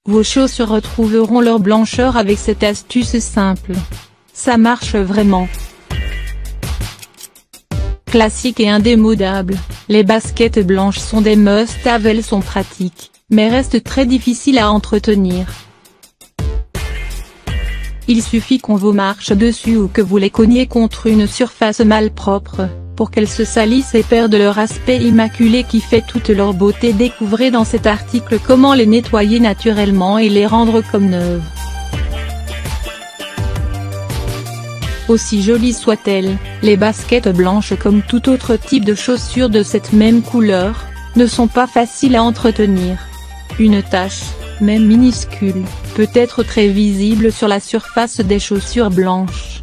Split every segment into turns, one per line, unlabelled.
Vos chaussures retrouveront leur blancheur avec cette astuce simple. Ça marche vraiment. Classiques et indémodables, les baskets blanches sont des must-have. Elles sont pratiques, mais restent très difficiles à entretenir. Il suffit qu'on vous marche dessus ou que vous les cogniez contre une surface malpropre, pour qu'elles se salissent et perdent leur aspect immaculé qui fait toute leur beauté. Découvrez dans cet article comment les nettoyer naturellement et les rendre comme neuves. Aussi jolies soient-elles, les baskets blanches comme tout autre type de chaussures de cette même couleur, ne sont pas faciles à entretenir. Une tache, même minuscule, peut être très visible sur la surface des chaussures blanches.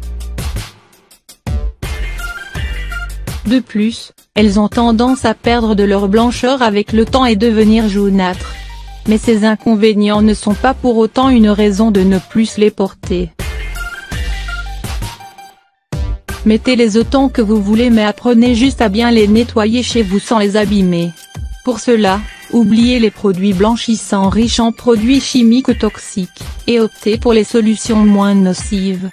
De plus, elles ont tendance à perdre de leur blancheur avec le temps et devenir jaunâtres. Mais ces inconvénients ne sont pas pour autant une raison de ne plus les porter. Mettez-les autant que vous voulez, mais apprenez juste à bien les nettoyer chez vous sans les abîmer. Pour cela, oubliez les produits blanchissants riches en produits chimiques toxiques, et optez pour les solutions moins nocives.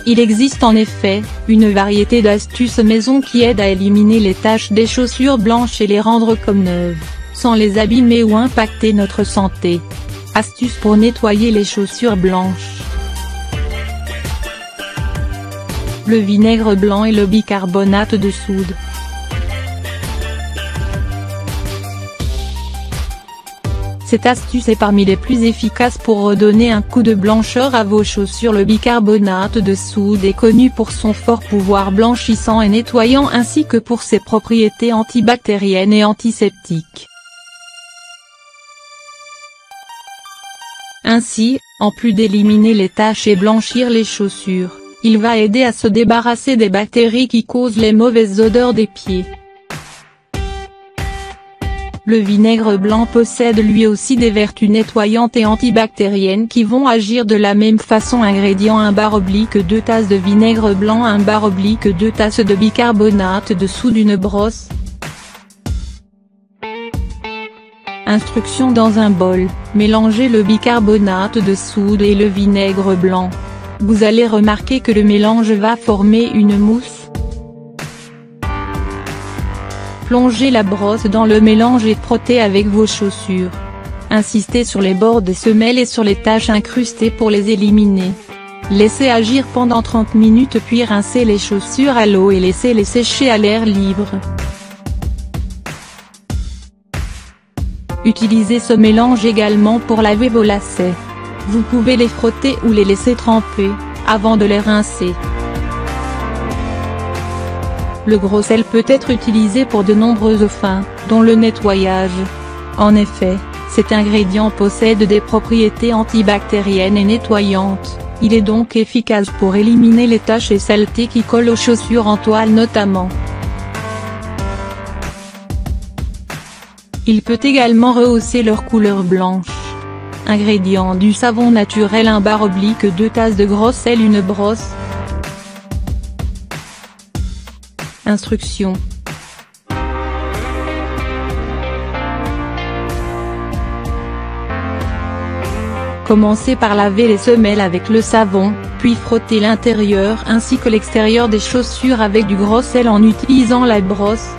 Il existe en effet, une variété d'astuces maison qui aident à éliminer les taches des chaussures blanches et les rendre comme neuves, sans les abîmer ou impacter notre santé. Astuces pour nettoyer les chaussures blanches. Le vinaigre blanc et le bicarbonate de soude. Cette astuce est parmi les plus efficaces pour redonner un coup de blancheur à vos chaussures. Le bicarbonate de soude est connu pour son fort pouvoir blanchissant et nettoyant ainsi que pour ses propriétés antibactériennes et antiseptiques. Ainsi, en plus d'éliminer les taches et blanchir les chaussures, il va aider à se débarrasser des bactéries qui causent les mauvaises odeurs des pieds. Le vinaigre blanc possède lui aussi des vertus nettoyantes et antibactériennes qui vont agir de la même façon. Ingrédients: 1/2 tasses de vinaigre blanc, 1/2 tasses de bicarbonate de soude, une brosse. Instruction: dans un bol, mélangez le bicarbonate de soude et le vinaigre blanc. Vous allez remarquer que le mélange va former une mousse. Plongez la brosse dans le mélange et frottez avec vos chaussures. Insistez sur les bords des semelles et sur les taches incrustées pour les éliminer. Laissez agir pendant 30 minutes puis rincez les chaussures à l'eau et laissez-les sécher à l'air libre. Utilisez ce mélange également pour laver vos lacets. Vous pouvez les frotter ou les laisser tremper, avant de les rincer. Le gros sel peut être utilisé pour de nombreuses fins, dont le nettoyage. En effet, cet ingrédient possède des propriétés antibactériennes et nettoyantes, il est donc efficace pour éliminer les taches et saletés qui collent aux chaussures en toile notamment. Il peut également rehausser leur couleur blanche. Ingrédients: du savon naturel, 1/2 tasses de gros sel, une brosse. Instruction. Commencez par laver les semelles avec le savon, puis frottez l'intérieur ainsi que l'extérieur des chaussures avec du gros sel en utilisant la brosse.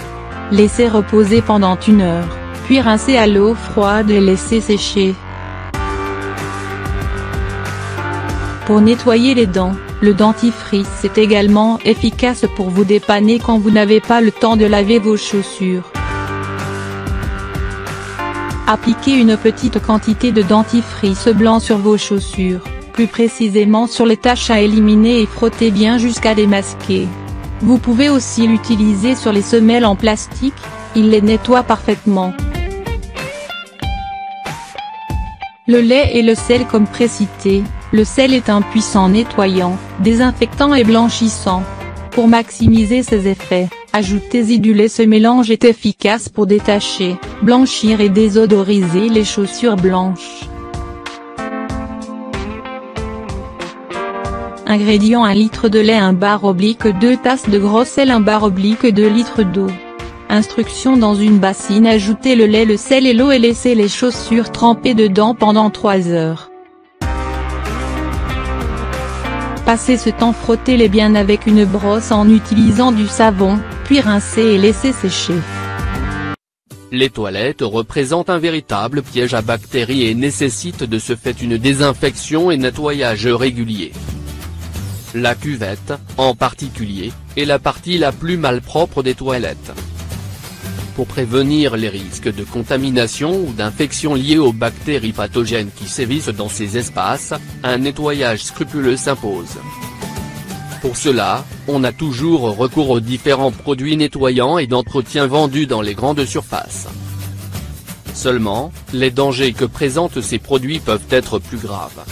Laissez reposer pendant 1 heure, puis rincez à l'eau froide et laissez sécher. Pour nettoyer les dents, le dentifrice est également efficace pour vous dépanner quand vous n'avez pas le temps de laver vos chaussures. Appliquez une petite quantité de dentifrice blanc sur vos chaussures, plus précisément sur les taches à éliminer, et frottez bien jusqu'à démasquer. Vous pouvez aussi l'utiliser sur les semelles en plastique, il les nettoie parfaitement. Le lait et le sel comme précité. Le sel est un puissant nettoyant, désinfectant et blanchissant. Pour maximiser ses effets, ajoutez-y du lait. Ce mélange est efficace pour détacher, blanchir et désodoriser les chaussures blanches. Ingrédients: 1 litre de lait, 1/2 tasses de gros sel, 1/2 litre d'eau. Instruction: dans une bassine, ajoutez le lait, le sel et l'eau et laissez les chaussures tremper dedans pendant 3 heures. Passez ce temps, frottez-les bien avec une brosse en utilisant du savon, puis rincez et laissez sécher.
Les toilettes représentent un véritable piège à bactéries et nécessitent de ce fait une désinfection et nettoyage régulier. La cuvette, en particulier, est la partie la plus malpropre des toilettes. Pour prévenir les risques de contamination ou d'infection liés aux bactéries pathogènes qui sévissent dans ces espaces, un nettoyage scrupuleux s'impose. Pour cela, on a toujours recours aux différents produits nettoyants et d'entretien vendus dans les grandes surfaces. Seulement, les dangers que présentent ces produits peuvent être plus graves.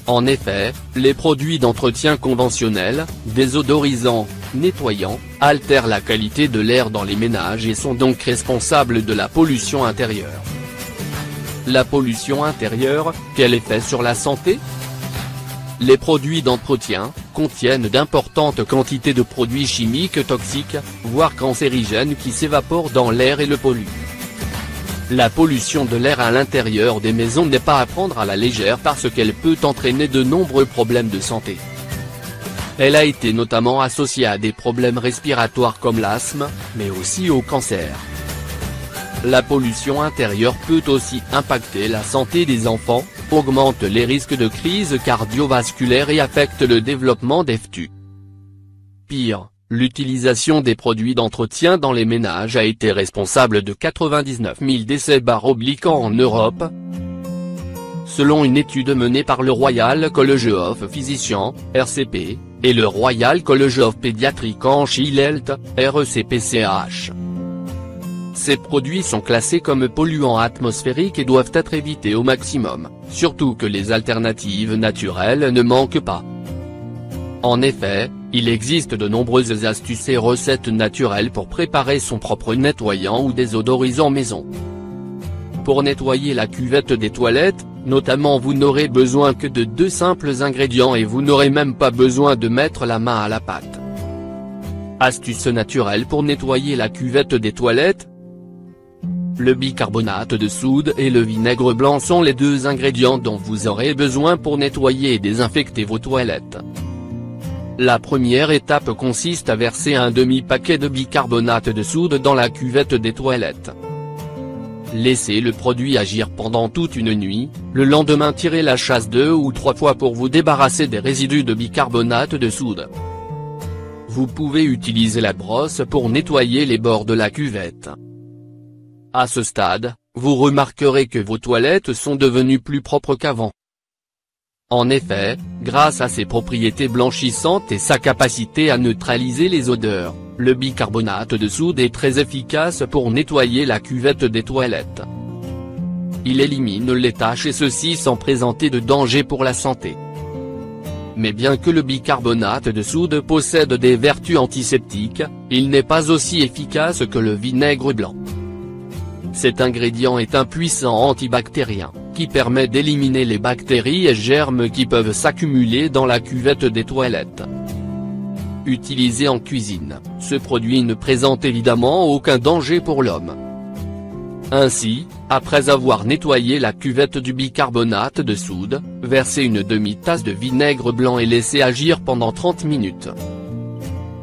En effet, les produits d'entretien conventionnels, désodorisants, nettoyants, altèrent la qualité de l'air dans les ménages et sont donc responsables de la pollution intérieure. La pollution intérieure, quel effet sur la santé ? Les produits d'entretien contiennent d'importantes quantités de produits chimiques toxiques, voire cancérigènes qui s'évaporent dans l'air et le polluent. La pollution de l'air à l'intérieur des maisons n'est pas à prendre à la légère parce qu'elle peut entraîner de nombreux problèmes de santé. Elle a été notamment associée à des problèmes respiratoires comme l'asthme, mais aussi au cancer. La pollution intérieure peut aussi impacter la santé des enfants, augmente les risques de crise cardiovasculaire et affecte le développement des fœtus. Pire, l'utilisation des produits d'entretien dans les ménages a été responsable de 99 000 décès en Europe. Selon une étude menée par le Royal College of Physicians, RCP, et le Royal College of Pediatrics and Child Health, RECPCH. Ces produits sont classés comme polluants atmosphériques et doivent être évités au maximum, surtout que les alternatives naturelles ne manquent pas. En effet, il existe de nombreuses astuces et recettes naturelles pour préparer son propre nettoyant ou désodorisant maison. Pour nettoyer la cuvette des toilettes, notamment, vous n'aurez besoin que de 2 simples ingrédients et vous n'aurez même pas besoin de mettre la main à la pâte. Astuce naturelle pour nettoyer la cuvette des toilettes. Le bicarbonate de soude et le vinaigre blanc sont les 2 ingrédients dont vous aurez besoin pour nettoyer et désinfecter vos toilettes. La première étape consiste à verser un demi-paquet de bicarbonate de soude dans la cuvette des toilettes. Laissez le produit agir pendant toute une nuit, le lendemain tirez la chasse 2 ou 3 fois pour vous débarrasser des résidus de bicarbonate de soude. Vous pouvez utiliser la brosse pour nettoyer les bords de la cuvette. À ce stade, vous remarquerez que vos toilettes sont devenues plus propres qu'avant. En effet, grâce à ses propriétés blanchissantes et sa capacité à neutraliser les odeurs, le bicarbonate de soude est très efficace pour nettoyer la cuvette des toilettes. Il élimine les taches et ceci sans présenter de danger pour la santé. Mais bien que le bicarbonate de soude possède des vertus antiseptiques, il n'est pas aussi efficace que le vinaigre blanc. Cet ingrédient est un puissant antibactérien, qui permet d'éliminer les bactéries et germes qui peuvent s'accumuler dans la cuvette des toilettes. Utilisé en cuisine, ce produit ne présente évidemment aucun danger pour l'homme. Ainsi, après avoir nettoyé la cuvette du bicarbonate de soude, versez une demi-tasse de vinaigre blanc et laissez agir pendant 30 minutes.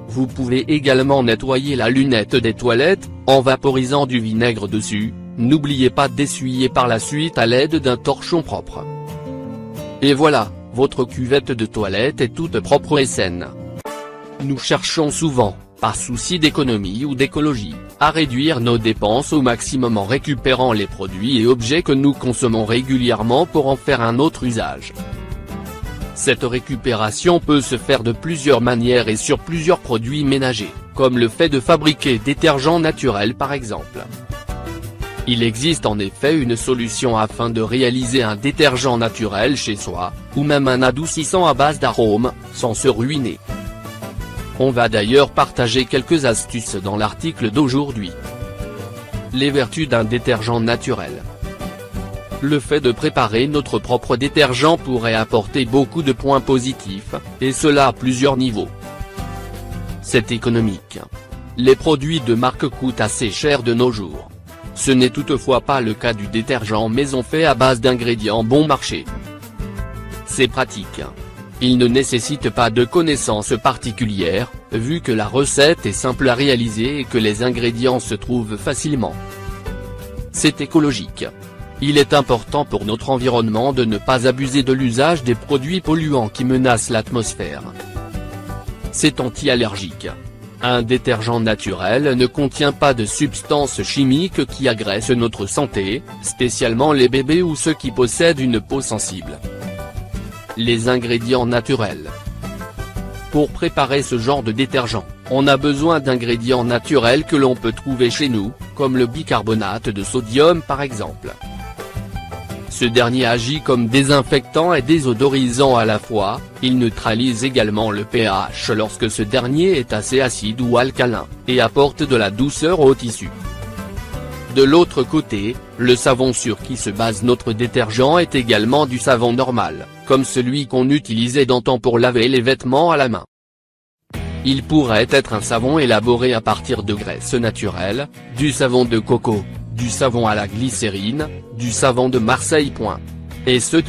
Vous pouvez également nettoyer la lunette des toilettes, en vaporisant du vinaigre dessus, n'oubliez pas d'essuyer par la suite à l'aide d'un torchon propre. Et voilà, votre cuvette de toilette est toute propre et saine. Nous cherchons souvent, par souci d'économie ou d'écologie, à réduire nos dépenses au maximum en récupérant les produits et objets que nous consommons régulièrement pour en faire un autre usage. Cette récupération peut se faire de plusieurs manières et sur plusieurs produits ménagers, comme le fait de fabriquer détergents naturels par exemple. Il existe en effet une solution afin de réaliser un détergent naturel chez soi, ou même un adoucissant à base d'arômes, sans se ruiner. On va d'ailleurs partager quelques astuces dans l'article d'aujourd'hui. Les vertus d'un détergent naturel. Le fait de préparer notre propre détergent pourrait apporter beaucoup de points positifs, et cela à plusieurs niveaux. C'est économique. les produits de marque coûtent assez cher de nos jours. Ce n'est toutefois pas le cas du détergent maison fait à base d'ingrédients bon marché. C'est pratique. Il ne nécessite pas de connaissances particulières, vu que la recette est simple à réaliser et que les ingrédients se trouvent facilement. C'est écologique. Il est important pour notre environnement de ne pas abuser de l'usage des produits polluants qui menacent l'atmosphère. C'est anti-allergique. Un détergent naturel ne contient pas de substances chimiques qui agressent notre santé, spécialement les bébés ou ceux qui possèdent une peau sensible. Les ingrédients naturels. Pour préparer ce genre de détergent, on a besoin d'ingrédients naturels que l'on peut trouver chez nous, comme le bicarbonate de sodium par exemple. Ce dernier agit comme désinfectant et désodorisant à la fois, il neutralise également le pH lorsque ce dernier est assez acide ou alcalin, et apporte de la douceur au tissu. De l'autre côté, le savon sur qui se base notre détergent est également du savon normal, comme celui qu'on utilisait d'antan pour laver les vêtements à la main. Il pourrait être un savon élaboré à partir de graisses naturelles, du savon de coco, du savon à la glycérine, du savon de Marseille. Etc.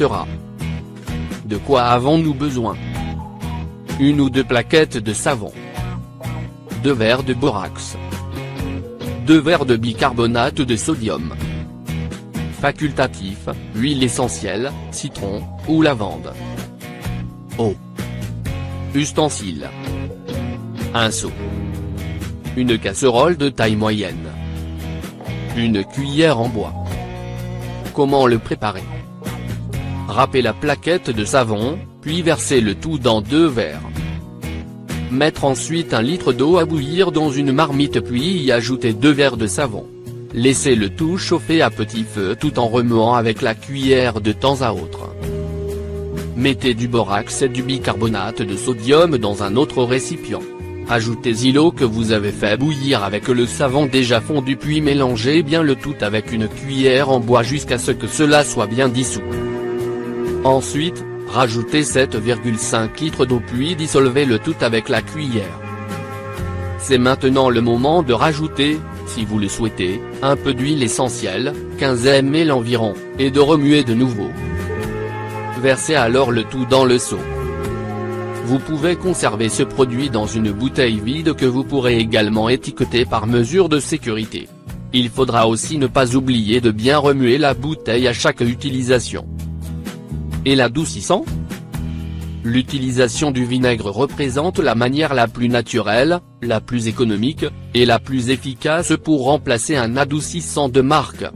De quoi avons-nous besoin? 1 ou 2 plaquettes de savon. 2 verres de borax. 2 verres de bicarbonate de sodium. Facultatif, huile essentielle, citron, ou lavande. Eau. Ustensiles. Un seau. Une casserole de taille moyenne. Une cuillère en bois. Comment le préparer? Râper la plaquette de savon, puis verser le tout dans 2 verres. Mettre ensuite 1 litre d'eau à bouillir dans une marmite puis y ajouter 2 verres de savon. Laissez le tout chauffer à petit feu tout en remuant avec la cuillère de temps à autre. Mettez du borax et du bicarbonate de sodium dans un autre récipient. Ajoutez-y l'eau que vous avez fait bouillir avec le savon déjà fondu puis mélangez bien le tout avec une cuillère en bois jusqu'à ce que cela soit bien dissous. Ensuite, rajoutez 7,5 litres d'eau puis dissolvez le tout avec la cuillère. C'est maintenant le moment de rajouter, si vous le souhaitez, un peu d'huile essentielle, 15 ml environ, et de remuer de nouveau. Versez alors le tout dans le seau. Vous pouvez conserver ce produit dans une bouteille vide que vous pourrez également étiqueter par mesure de sécurité. Il faudra aussi ne pas oublier de bien remuer la bouteille à chaque utilisation. Et l'adoucissant? L'utilisation du vinaigre représente la manière la plus naturelle, la plus économique, et la plus efficace pour remplacer un adoucissant de marque.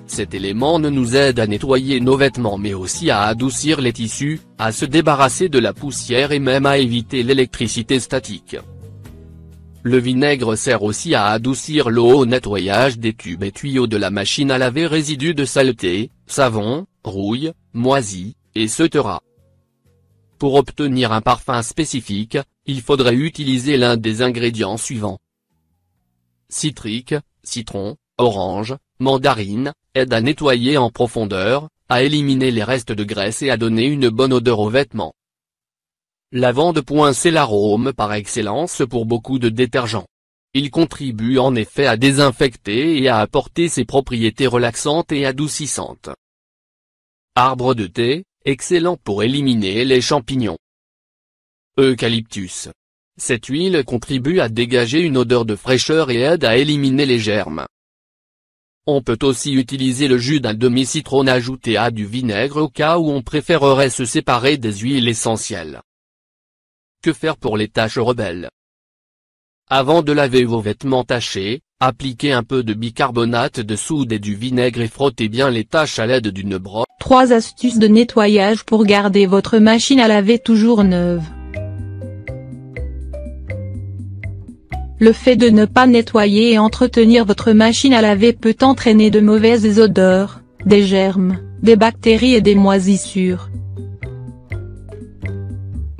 Cet élément nous aide à nettoyer nos vêtements mais aussi à adoucir les tissus, à se débarrasser de la poussière et même à éviter l'électricité statique. Le vinaigre sert aussi à adoucir l'eau au nettoyage des tubes et tuyaux de la machine à laver résidus de saleté, savon, rouille, moisi, etc. Pour obtenir un parfum spécifique, il faudrait utiliser l'un des ingrédients suivants. Citrique, citron, orange, mandarine, aide à nettoyer en profondeur, à éliminer les restes de graisse et à donner une bonne odeur aux vêtements. Lavande. C'est l'arôme par excellence pour beaucoup de détergents. Il contribue en effet à désinfecter et à apporter ses propriétés relaxantes et adoucissantes. Arbre de thé, excellent pour éliminer les champignons. Eucalyptus. Cette huile contribue à dégager une odeur de fraîcheur et aide à éliminer les germes. On peut aussi utiliser le jus d'un demi-citron ajouté à du vinaigre au cas où on préférerait se séparer des huiles essentielles. Que faire pour les taches rebelles? Avant de laver vos vêtements tachés, appliquez un peu de bicarbonate de soude et du vinaigre et frottez bien les taches à l'aide d'une brosse.
3 astuces de nettoyage pour garder votre machine à laver toujours neuve. Le fait de ne pas nettoyer et entretenir votre machine à laver peut entraîner de mauvaises odeurs, des germes, des bactéries et des moisissures.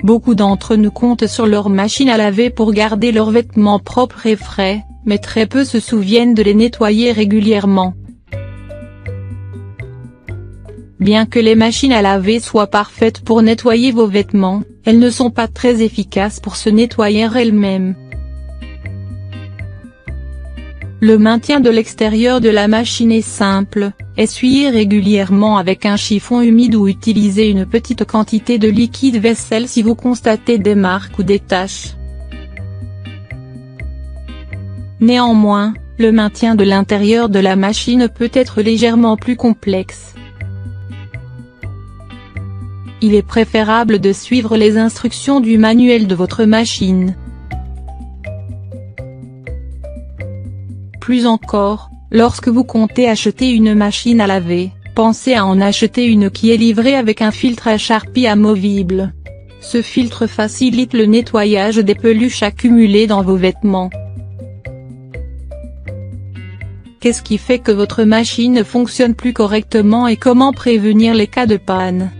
Beaucoup d'entre nous comptent sur leur machine à laver pour garder leurs vêtements propres et frais, mais très peu se souviennent de les nettoyer régulièrement. Bien que les machines à laver soient parfaites pour nettoyer vos vêtements, elles ne sont pas très efficaces pour se nettoyer elles-mêmes. Le maintien de l'extérieur de la machine est simple, essuyez régulièrement avec un chiffon humide ou utilisez une petite quantité de liquide vaisselle si vous constatez des marques ou des taches. Néanmoins, le maintien de l'intérieur de la machine peut être légèrement plus complexe. Il est préférable de suivre les instructions du manuel de votre machine. Plus encore, lorsque vous comptez acheter une machine à laver, pensez à en acheter une qui est livrée avec un filtre à charpie amovible. Ce filtre facilite le nettoyage des peluches accumulées dans vos vêtements. Qu'est-ce qui fait que votre machine ne fonctionne plus correctement et comment prévenir les cas de panne?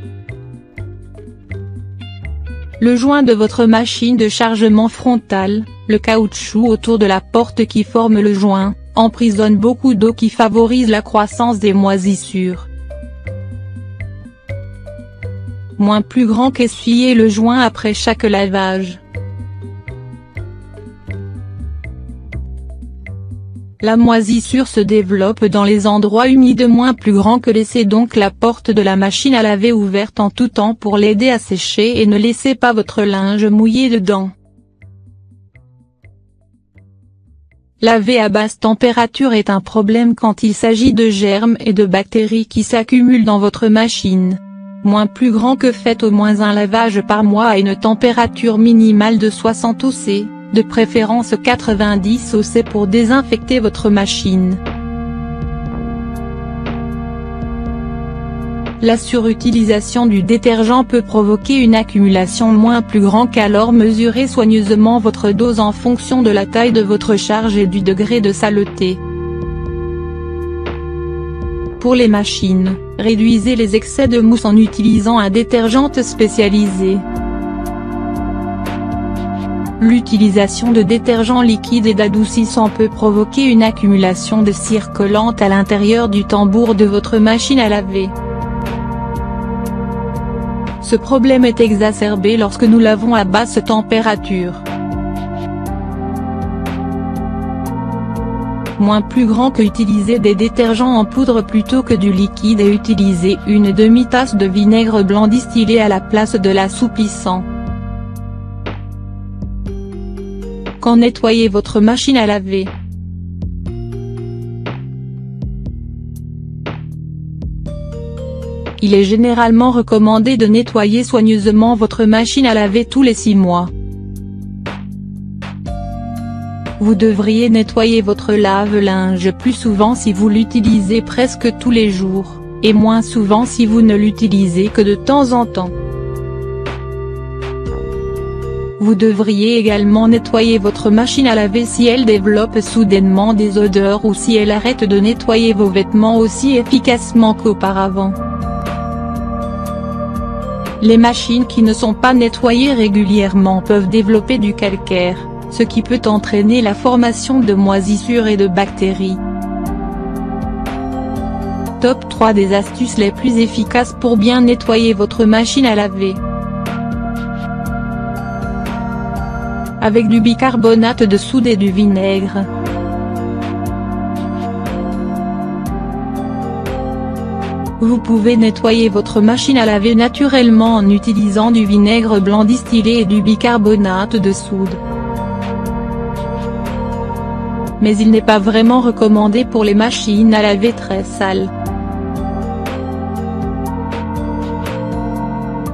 Le joint de votre machine de chargement frontal, le caoutchouc autour de la porte qui forme le joint, emprisonne beaucoup d'eau qui favorise la croissance des moisissures. Moins plus grand qu'essuyer le joint après chaque lavage. La moisissure se développe dans les endroits humides moins plus grands que laissez donc la porte de la machine à laver ouverte en tout temps pour l'aider à sécher et ne laissez pas votre linge mouillé dedans. Laver à basse température est un problème quand il s'agit de germes et de bactéries qui s'accumulent dans votre machine. Moins plus grand que faites au moins un lavage par mois à une température minimale de 60 oC. De préférence 90 oC pour désinfecter votre machine. La surutilisation du détergent peut provoquer une accumulation moins plus grande qu'alors mesurez soigneusement votre dose en fonction de la taille de votre charge et du degré de saleté. Pour les machines, réduisez les excès de mousse en utilisant un détergent spécialisé. L'utilisation de détergents liquides et d'adoucissants peut provoquer une accumulation de cire collante à l'intérieur du tambour de votre machine à laver. Ce problème est exacerbé lorsque nous lavons à basse température. Moins plus grand que utiliser des détergents en poudre plutôt que du liquide et utiliser une demi-tasse de vinaigre blanc distillé à la place de l'assouplissant. Quand nettoyez votre machine à laver. Il est généralement recommandé de nettoyer soigneusement votre machine à laver tous les 6 mois. Vous devriez nettoyer votre lave-linge plus souvent si vous l'utilisez presque tous les jours, et moins souvent si vous ne l'utilisez que de temps en temps. Vous devriez également nettoyer votre machine à laver si elle développe soudainement des odeurs ou si elle arrête de nettoyer vos vêtements aussi efficacement qu'auparavant. Les machines qui ne sont pas nettoyées régulièrement peuvent développer du calcaire, ce qui peut entraîner la formation de moisissures et de bactéries. Top 3 des astuces les plus efficaces pour bien nettoyer votre machine à laver. Avec du bicarbonate de soude et du vinaigre. Vous pouvez nettoyer votre machine à laver naturellement en utilisant du vinaigre blanc distillé et du bicarbonate de soude. Mais il n'est pas vraiment recommandé pour les machines à laver très sales.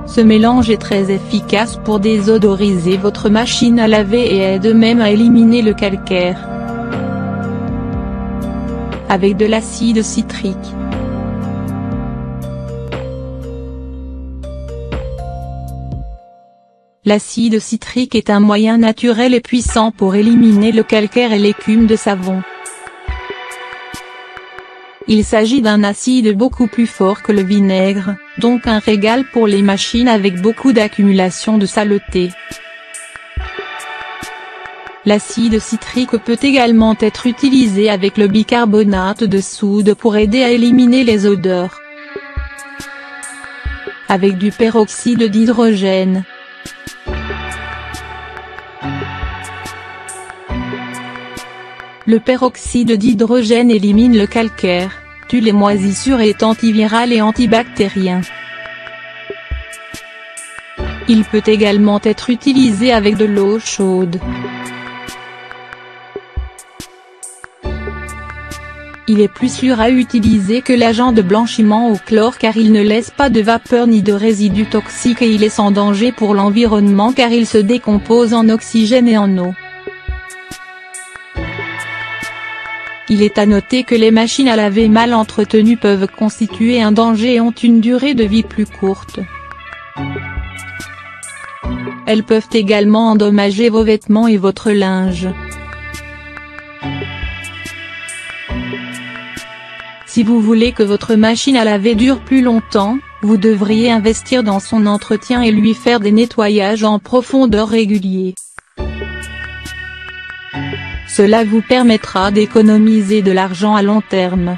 Ce mélange est très efficace pour désodoriser votre machine à laver et aide même à éliminer le calcaire. Avec de l'acide citrique. L'acide citrique est un moyen naturel et puissant pour éliminer le calcaire et l'écume de savon. Il s'agit d'un acide beaucoup plus fort que le vinaigre, donc un régal pour les machines avec beaucoup d'accumulation de saleté. L'acide citrique peut également être utilisé avec le bicarbonate de soude pour aider à éliminer les odeurs. Avec du peroxyde d'hydrogène. Le peroxyde d'hydrogène élimine le calcaire, tue les moisissures et est antiviral et antibactérien. Il peut également être utilisé avec de l'eau chaude. Il est plus sûr à utiliser que l'agent de blanchiment au chlore car il ne laisse pas de vapeur ni de résidus toxiques et il est sans danger pour l'environnement car il se décompose en oxygène et en eau. Il est à noter que les machines à laver mal entretenues peuvent constituer un danger et ont une durée de vie plus courte. Elles peuvent également endommager vos vêtements et votre linge. Si vous voulez que votre machine à laver dure plus longtemps, vous devriez investir dans son entretien et lui faire des nettoyages en profondeur réguliers. Cela vous permettra d'économiser de l'argent à long terme.